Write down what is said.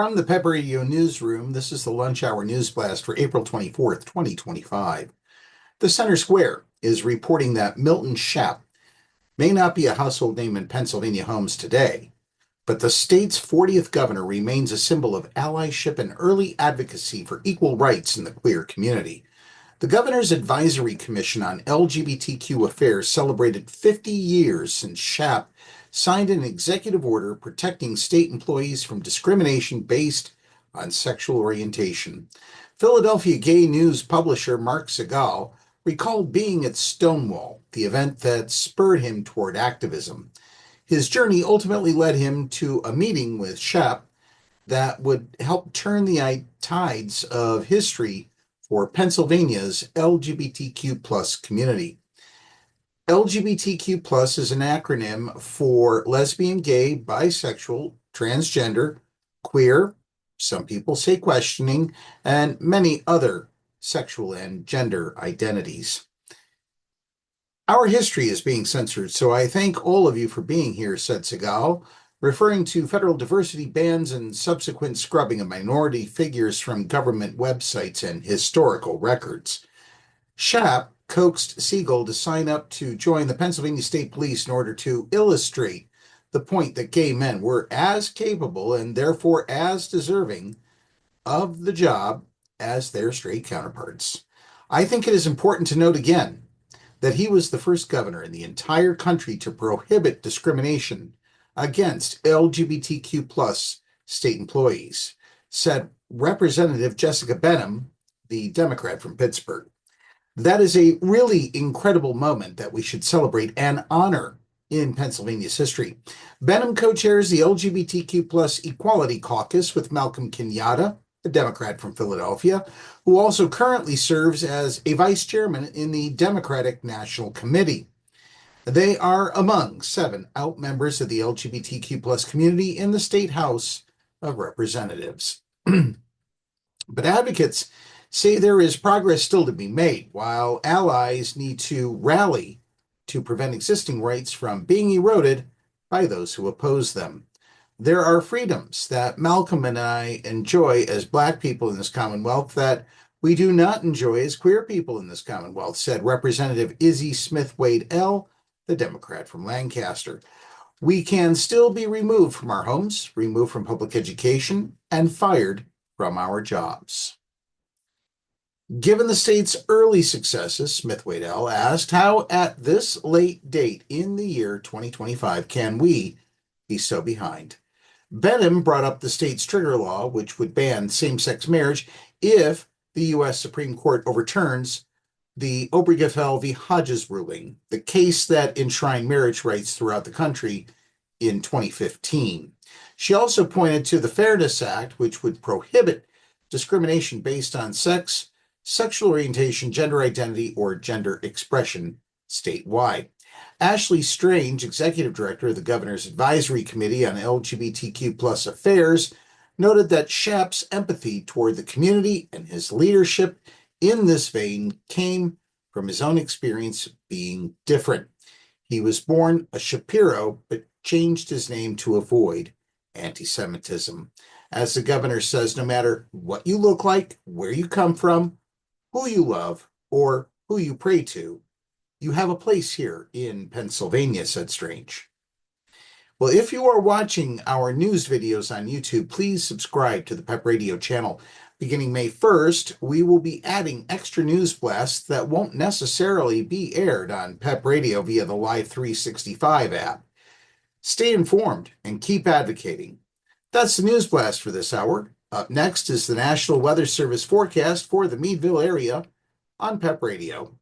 From the Pep Radio Newsroom, this is the Lunch Hour News Blast for April 24th, 2025. The Center Square is reporting that Milton Shapp may not be a household name in Pennsylvania homes today, but the state's 40th governor remains a symbol of allyship and early advocacy for equal rights in the queer community. The Governor's Advisory Commission on LGBTQ Affairs celebrated 50 years since Shapp signed an executive order protecting state employees from discrimination based on sexual orientation. Philadelphia gay news publisher Mark Segal recalled being at Stonewall, the event that spurred him toward activism. His journey ultimately led him to a meeting with Shapp that would help turn the tides of history for Pennsylvania's LGBTQ plus community. LGBTQ plus is an acronym for lesbian, gay, bisexual, transgender, queer, some people say questioning, and many other sexual and gender identities. Our history is being censored, so I thank all of you for being here, said Segal, referring to federal diversity bans and subsequent scrubbing of minority figures from government websites and historical records. Shapp coaxed Segal to sign up to join the Pennsylvania State Police in order to illustrate the point that gay men were as capable and therefore as deserving of the job as their straight counterparts. I think it is important to note again that he was the first governor in the entire country to prohibit discrimination against LGBTQ plus state employees, said Representative Jessica Benham, the Democrat from Pittsburgh. That is a really incredible moment that we should celebrate and honor in Pennsylvania's history. Benham co-chairs the LGBTQ plus Equality Caucus with Malcolm Kenyatta, a Democrat from Philadelphia, who also currently serves as a vice chairman in the Democratic National Committee. They are among 7 out members of the LGBTQ plus community in the State House of Representatives. But advocates say there is progress still to be made, while allies need to rally to prevent existing rights from being eroded by those who oppose them. There are freedoms that Malcolm and I enjoy as Black people in this Commonwealth that we do not enjoy as queer people in this Commonwealth, said Representative Izzy Smith-Wade-L., the Democrat from Lancaster. We can still be removed from our homes, removed from public education, and fired from our jobs. Given the state's early successes, Smith-Wade-L asked, how at this late date in the year 2025 can we be so behind? Benham brought up the state's trigger law, which would ban same-sex marriage if the U.S. Supreme Court overturns the Obergefell v. Hodges ruling, the case that enshrined marriage rights throughout the country in 2015. She also pointed to the Fairness Act, which would prohibit discrimination based on sex, sexual orientation, gender identity, or gender expression statewide. Ashley Strange, executive director of the Governor's Advisory Committee on LGBTQ plus affairs, noted that Shapp's empathy toward the community and his leadership in this vein came from his own experience being different. He was born a Shapiro, but changed his name to avoid anti-Semitism. As the governor says, no matter what you look like, where you come from, who you love, or who you pray to, you have a place here in Pennsylvania, said Strange. Well, if you are watching our news videos on YouTube, please subscribe to the Pep Radio channel. Beginning May 1st, we will be adding extra news blasts that won't necessarily be aired on Pep Radio via the Live 365 app. Stay informed and keep advocating. That's the news blast for this hour. Up next is the National Weather Service forecast for the Meadville area on Pep Radio.